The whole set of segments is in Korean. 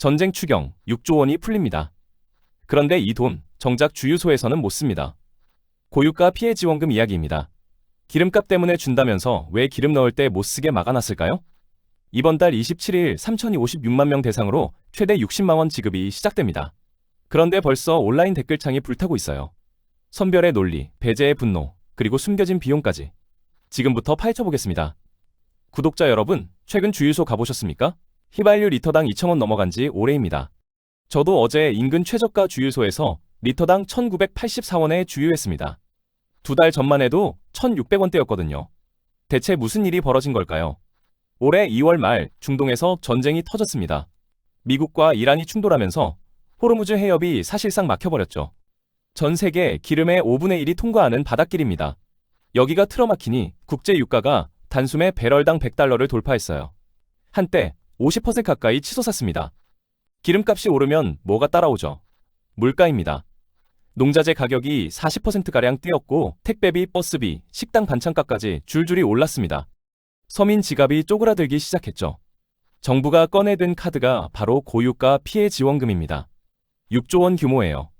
전쟁 추경 6조 원이 풀립니다. 그런데 이 돈 정작 주유소에서는 못 씁니다. 고유가 피해 지원금 이야기입니다. 기름값 때문에 준다면서 왜 기름 넣을 때 못 쓰게 막아놨을까요? 이번 달 27일 3,056만 명 대상으로 최대 60만 원 지급이 시작됩니다. 그런데 벌써 온라인 댓글창이 불타고 있어요. 선별의 논리, 배제의 분노, 그리고 숨겨진 비용까지. 지금부터 파헤쳐보겠습니다. 구독자 여러분, 최근 주유소 가보셨습니까? 휘발유 리터당 2,000원 넘어간 지 오래입니다. 저도 어제 인근 최저가 주유소에서 리터당 1,984원에 주유했습니다. 2달 전만 해도 1,600원대였거든요. 대체 무슨 일이 벌어진 걸까요? 올해 2월 말 중동에서 전쟁이 터졌습니다. 미국과 이란이 충돌하면서 호르무즈 해협이 사실상 막혀버렸죠. 전 세계 기름의 5분의 1이 통과하는 바닷길입니다. 여기가 틀어막히니 국제 유가가 단숨에 배럴당 100달러를 돌파했어요. 한때 50% 가까이 치솟았습니다. 기름값이 오르면 뭐가 따라오죠? 물가입니다. 농자재 가격이 40%가량 뛰었고 택배비, 버스비, 식당 반찬값까지 줄줄이 올랐습니다. 서민 지갑이 쪼그라들기 시작했죠. 정부가 꺼내든 카드가 바로 고유가 피해 지원금입니다. 6조 원 규모예요.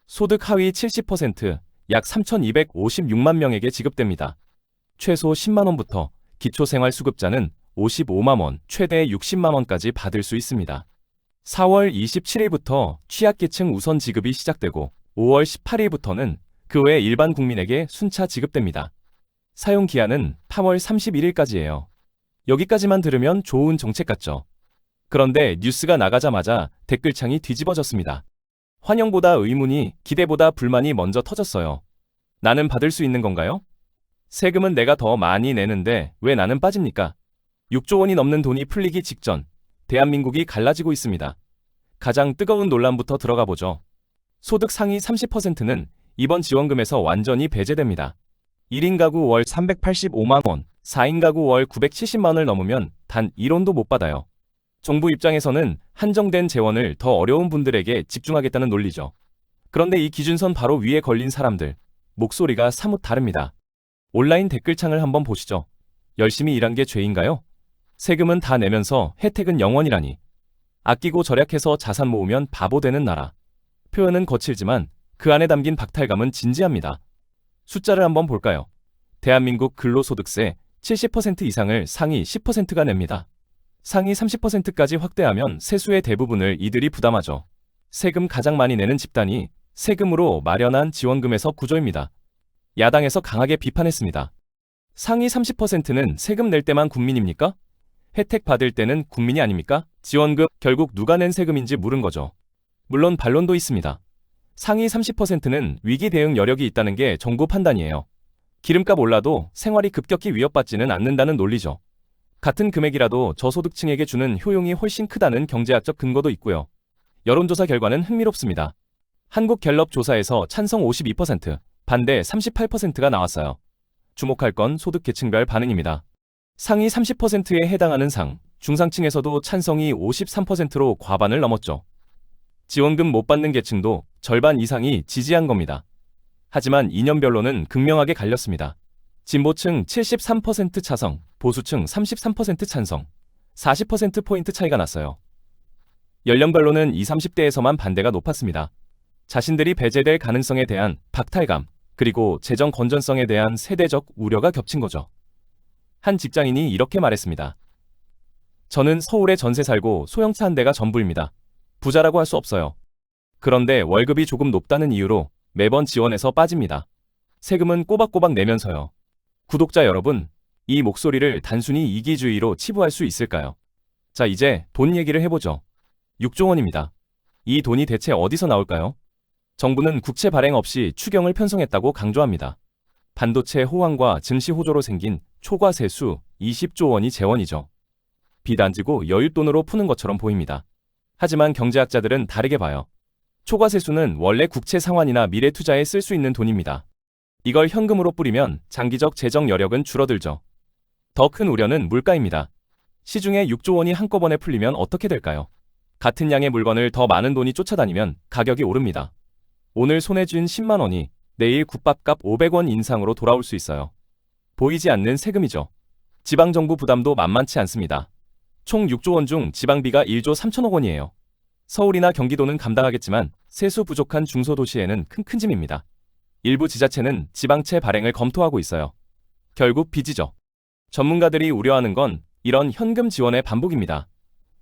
소득 하위 70%, 약 3,256만 명에게 지급됩니다. 최소 10만 원부터 기초생활수급자는 55만 원, 최대 60만 원까지 받을 수 있습니다. 4월 27일부터 취약계층 우선 지급이 시작되고 5월 18일부터는 그 외 일반 국민에게 순차 지급됩니다. 사용 기한은 8월 31일까지예요. 여기까지만 들으면 좋은 정책 같죠? 그런데 뉴스가 나가자마자 댓글창이 뒤집어졌습니다. 환영보다 의문이, 기대보다 불만이 먼저 터졌어요. 나는 받을 수 있는 건가요? 세금은 내가 더 많이 내는데 왜 나는 빠집니까? 6조 원이 넘는 돈이 풀리기 직전, 대한민국이 갈라지고 있습니다. 가장 뜨거운 논란부터 들어가 보죠. 소득 상위 30%는 이번 지원금에서 완전히 배제됩니다. 1인 가구 월 385만 원, 4인 가구 월 970만 원을 넘으면 단 1원도 못 받아요. 정부 입장에서는 한정된 재원을 더 어려운 분들에게 집중하겠다는 논리죠. 그런데 이 기준선 바로 위에 걸린 사람들, 목소리가 사뭇 다릅니다. 온라인 댓글창을 한번 보시죠. 열심히 일한 게 죄인가요? 세금은 다 내면서 혜택은 0원이라니. 아끼고 절약해서 자산 모으면 바보 되는 나라. 표현은 거칠지만 그 안에 담긴 박탈감은 진지합니다. 숫자를 한번 볼까요? 대한민국 근로소득세 70% 이상을 상위 10%가 냅니다. 상위 30%까지 확대하면 세수의 대부분을 이들이 부담하죠. 세금 가장 많이 내는 집단이 세금으로 마련한 지원금에서 구조입니다. 야당에서 강하게 비판했습니다. 상위 30%는 세금 낼 때만 국민입니까? 혜택 받을 때는 국민이 아닙니까? 지원금 결국 누가 낸 세금인지 물은 거죠. 물론 반론도 있습니다. 상위 30%는 위기 대응 여력이 있다는 게 정부 판단이에요. 기름값 올라도 생활이 급격히 위협받지는 않는다는 논리죠. 같은 금액이라도 저소득층에게 주는 효용이 훨씬 크다는 경제학적 근거도 있고요. 여론조사 결과는 흥미롭습니다. 한국갤럽 조사에서 찬성 52%, 반대 38%가 나왔어요. 주목할 건 소득계층별 반응입니다. 상위 30%에 해당하는 상, 중상층에서도 찬성이 53%로 과반을 넘었죠. 지원금 못 받는 계층도 절반 이상이 지지한 겁니다. 하지만 이념별로는 극명하게 갈렸습니다. 진보층 73% 찬성, 보수층 33% 찬성, 40%포인트 차이가 났어요. 연령별로는 20, 30대에서만 반대가 높았습니다. 자신들이 배제될 가능성에 대한 박탈감, 그리고 재정 건전성에 대한 세대적 우려가 겹친 거죠. 한 직장인이 이렇게 말했습니다. 저는 서울에 전세 살고 소형차 한 대가 전부입니다. 부자라고 할 수 없어요. 그런데 월급이 조금 높다는 이유로 매번 지원에서 빠집니다. 세금은 꼬박꼬박 내면서요. 구독자 여러분, 이 목소리를 단순히 이기주의로 치부할 수 있을까요? 자, 이제 돈 얘기를 해보죠. 6조 원입니다. 이 돈이 대체 어디서 나올까요? 정부는 국채 발행 없이 추경을 편성했다고 강조합니다. 반도체 호황과 증시 호조로 생긴 초과세수 20조 원이 재원이죠. 빚 안 지고 여윳돈으로 푸는 것처럼 보입니다. 하지만 경제학자들은 다르게 봐요. 초과세수는 원래 국채 상환이나 미래 투자에 쓸 수 있는 돈입니다. 이걸 현금으로 뿌리면 장기적 재정 여력은 줄어들죠. 더 큰 우려는 물가입니다. 시중에 6조 원이 한꺼번에 풀리면 어떻게 될까요? 같은 양의 물건을 더 많은 돈이 쫓아다니면 가격이 오릅니다. 오늘 손에 쥔 10만 원이 내일 국밥값 500원 인상으로 돌아올 수 있어요. 보이지 않는 세금이죠. 지방정부 부담도 만만치 않습니다. 총 6조 원 중 지방비가 1조 3천억 원이에요. 서울이나 경기도는 감당하겠지만 세수 부족한 중소도시에는 큰 짐입니다. 일부 지자체는 지방채 발행을 검토하고 있어요. 결국 빚이죠. 전문가들이 우려하는 건 이런 현금 지원의 반복입니다.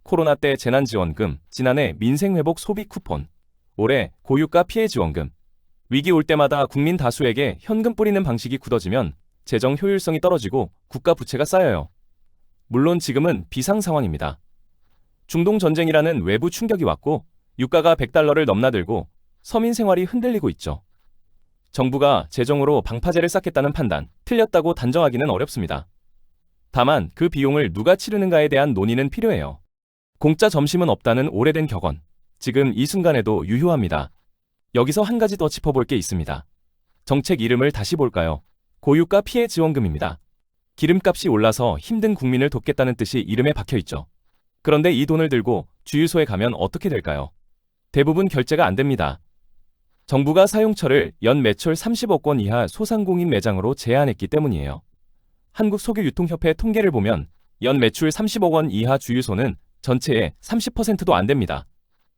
코로나 때 재난지원금, 지난해 민생회복 소비 쿠폰, 올해 고유가 피해 지원금. 위기 올 때마다 국민 다수에게 현금 뿌리는 방식이 굳어지면 재정 효율성이 떨어지고 국가 부채가 쌓여요. 물론 지금은 비상 상황입니다. 중동 전쟁이라는 외부 충격이 왔고 유가가 $100를 넘나들고 서민 생활이 흔들리고 있죠. 정부가 재정으로 방파제를 쌓겠다는 판단, 틀렸다고 단정하기는 어렵습니다. 다만 그 비용을 누가 치르는가에 대한 논의는 필요해요. 공짜 점심은 없다는 오래된 격언, 지금 이 순간에도 유효합니다. 여기서 한 가지 더 짚어볼 게 있습니다. 정책 이름을 다시 볼까요? 고유가 피해 지원금입니다. 기름값이 올라서 힘든 국민을 돕겠다는 뜻이 이름에 박혀있죠. 그런데 이 돈을 들고 주유소에 가면 어떻게 될까요? 대부분 결제가 안 됩니다. 정부가 사용처를 연 매출 30억 원 이하 소상공인 매장으로 제한했기 때문이에요. 한국석유유통협회 통계를 보면 연 매출 30억 원 이하 주유소는 전체의 30%도 안 됩니다.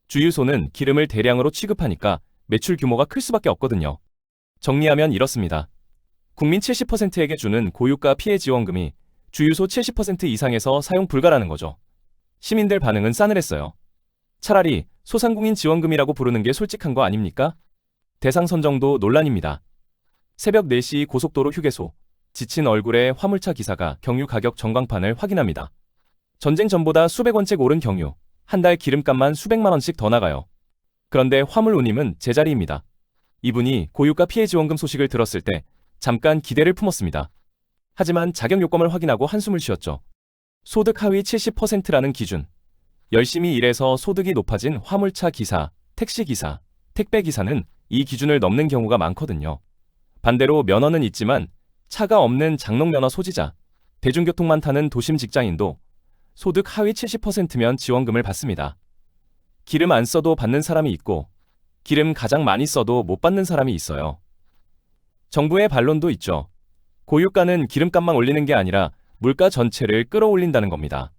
주유소는 기름을 대량으로 취급하니까 매출 규모가 클 수밖에 없거든요. 정리하면 이렇습니다. 국민 70%에게 주는 고유가 피해 지원금이 주유소 70% 이상에서 사용 불가라는 거죠. 시민들 반응은 싸늘했어요. 차라리 소상공인 지원금이라고 부르는 게 솔직한 거 아닙니까? 대상 선정도 논란입니다. 새벽 4시 고속도로 휴게소, 지친 얼굴의 화물차 기사가 경유 가격 전광판을 확인합니다. 전쟁 전보다 수백 원씩 오른 경유, 한 달 기름값만 수백만 원씩 더 나가요. 그런데 화물우님은 제자리입니다. 이분이 고유가 피해 지원금 소식을 들었을 때 잠깐 기대를 품었습니다. 하지만 자격 요건을 확인하고 한숨을 쉬었죠. 소득 하위 70%라는 기준. 열심히 일해서 소득이 높아진 화물차 기사, 택시기사, 택배기사는 이 기준을 넘는 경우가 많거든요. 반대로 면허는 있지만 차가 없는 장롱면허 소지자, 대중교통만 타는 도심 직장인도 소득 하위 70%면 지원금을 받습니다. 기름 안 써도 받는 사람이 있고 기름 가장 많이 써도 못 받는 사람이 있어요. 정부의 반론도 있죠. 고유가는 기름값만 올리는 게 아니라 물가 전체를 끌어올린다는 겁니다.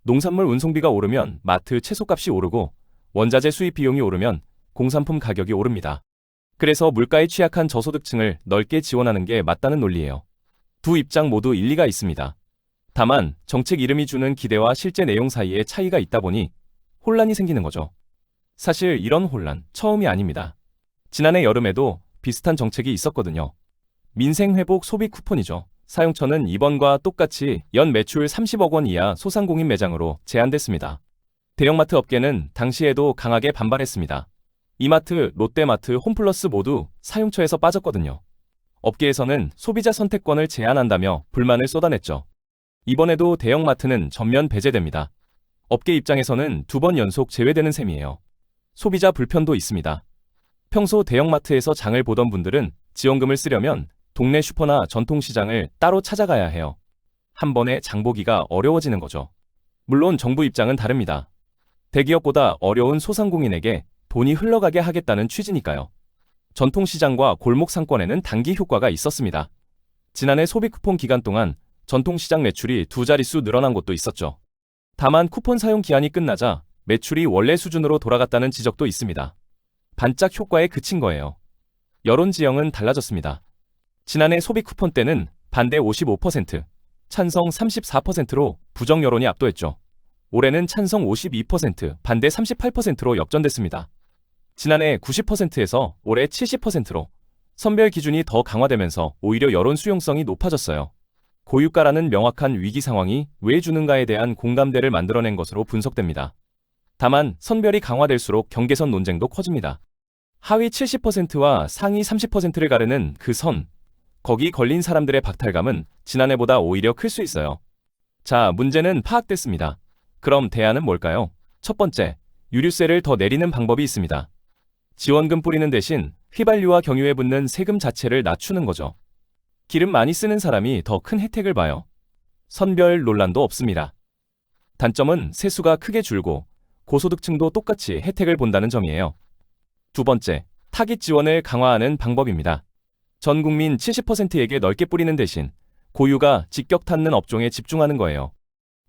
농산물 운송비가 오르면 마트 채소값이 오르고 원자재 수입 비용이 오르면 공산품 가격이 오릅니다. 그래서 물가에 취약한 저소득층을 넓게 지원하는 게 맞다는 논리예요. 두 입장 모두 일리가 있습니다. 다만 정책 이름이 주는 기대와 실제 내용 사이에 차이가 있다 보니 혼란이 생기는 거죠. 사실 이런 혼란 처음이 아닙니다. 지난해 여름에도 비슷한 정책이 있었거든요. 민생회복 소비 쿠폰이죠. 사용처는 이번과 똑같이 연 매출 30억 원 이하 소상공인 매장으로 제한됐습니다. 대형마트 업계는 당시에도 강하게 반발했습니다. 이마트, 롯데마트, 홈플러스 모두 사용처에서 빠졌거든요. 업계에서는 소비자 선택권을 제한한다며 불만을 쏟아냈죠. 이번에도 대형마트는 전면 배제됩니다. 업계 입장에서는 2번 연속 제외되는 셈이에요. 소비자 불편도 있습니다. 평소 대형마트에서 장을 보던 분들은 지원금을 쓰려면 동네 슈퍼나 전통시장을 따로 찾아가야 해요. 한 번에 장 보기가 어려워지는 거죠. 물론 정부 입장은 다릅니다. 대기업보다 어려운 소상공인에게 돈이 흘러가게 하겠다는 취지니까요. 전통시장과 골목 상권에는 단기 효과가 있었습니다. 지난해 소비 쿠폰 기간 동안 전통시장 매출이 2자릿수 늘어난 곳도 있었죠. 다만 쿠폰 사용 기한이 끝나자 매출이 원래 수준으로 돌아갔다는 지적도 있습니다. 반짝 효과에 그친 거예요. 여론 지형은 달라졌습니다. 지난해 소비 쿠폰 때는 반대 55%, 찬성 34%로 부정 여론이 압도했죠. 올해는 찬성 52%, 반대 38%로 역전됐습니다. 지난해 90%에서 올해 70%로 선별 기준이 더 강화되면서 오히려 여론 수용성이 높아졌어요. 고유가라는 명확한 위기 상황이 왜 주는가에 대한 공감대를 만들어낸 것으로 분석됩니다. 다만 선별이 강화될수록 경계선 논쟁도 커집니다. 하위 70%와 상위 30%를 가르는 그 선, 거기 걸린 사람들의 박탈감은 지난해보다 오히려 클 수 있어요. 자, 문제는 파악됐습니다. 그럼 대안은 뭘까요? 첫 번째, 유류세를 더 내리는 방법이 있습니다. 지원금 뿌리는 대신 휘발유와 경유에 붙는 세금 자체를 낮추는 거죠. 기름 많이 쓰는 사람이 더 큰 혜택을 봐요. 선별 논란도 없습니다. 단점은 세수가 크게 줄고 고소득층도 똑같이 혜택을 본다는 점이에요. 두 번째, 타깃 지원을 강화하는 방법입니다. 전 국민 70%에게 넓게 뿌리는 대신 고유가 직격 닿는 업종에 집중하는 거예요.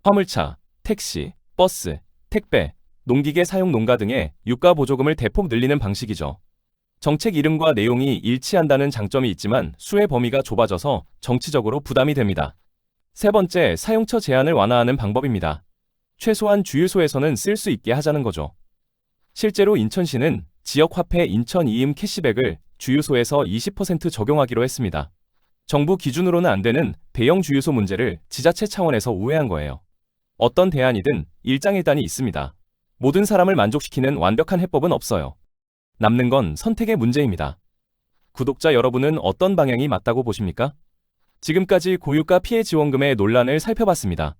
화물차, 택시, 버스, 택배, 농기계 사용 농가 등의 유가 보조금을 대폭 늘리는 방식이죠. 정책 이름과 내용이 일치한다는 장점이 있지만 수혜 범위가 좁아져서 정치적으로 부담이 됩니다. 세 번째, 사용처 제한을 완화하는 방법입니다. 최소한 주유소에서는 쓸 수 있게 하자는 거죠. 실제로 인천시는 지역화폐 인천 이임 캐시백을 주유소에서 20% 적용하기로 했습니다. 정부 기준으로는 안 되는 대형 주유소 문제를 지자체 차원에서 우회한 거예요. 어떤 대안이든 일장일단이 있습니다. 모든 사람을 만족시키는 완벽한 해법은 없어요. 남는 건 선택의 문제입니다. 구독자 여러분은 어떤 방향이 맞다고 보십니까? 지금까지 고유가 피해 지원금의 논란을 살펴봤습니다.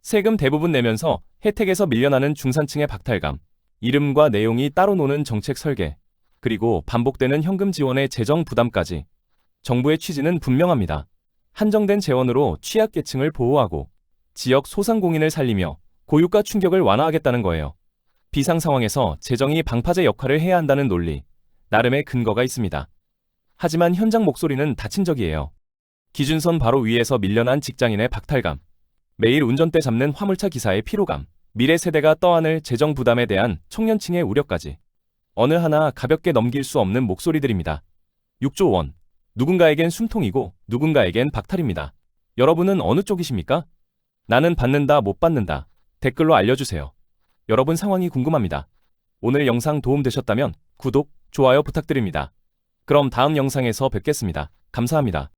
세금 대부분 내면서 혜택에서 밀려나는 중산층의 박탈감, 이름과 내용이 따로 노는 정책 설계, 그리고 반복되는 현금 지원의 재정 부담까지 정부의 취지는 분명합니다. 한정된 재원으로 취약계층을 보호하고 지역 소상공인을 살리며 고유가 충격을 완화하겠다는 거예요. 비상 상황에서 재정이 방파제 역할을 해야 한다는 논리, 나름의 근거가 있습니다. 하지만 현장 목소리는 다친적이에요. 기준선 바로 위에서 밀려난 직장인의 박탈감, 매일 운전대 잡는 화물차 기사의 피로감, 미래 세대가 떠안을 재정 부담에 대한 청년층의 우려까지 어느 하나 가볍게 넘길 수 없는 목소리들입니다. 6조 원. 누군가에겐 숨통이고 누군가에겐 박탈입니다. 여러분은 어느 쪽이십니까? 나는 받는다, 못 받는다. 댓글로 알려주세요. 여러분 상황이 궁금합니다. 오늘 영상 도움되셨다면 구독, 좋아요 부탁드립니다. 그럼 다음 영상에서 뵙겠습니다. 감사합니다.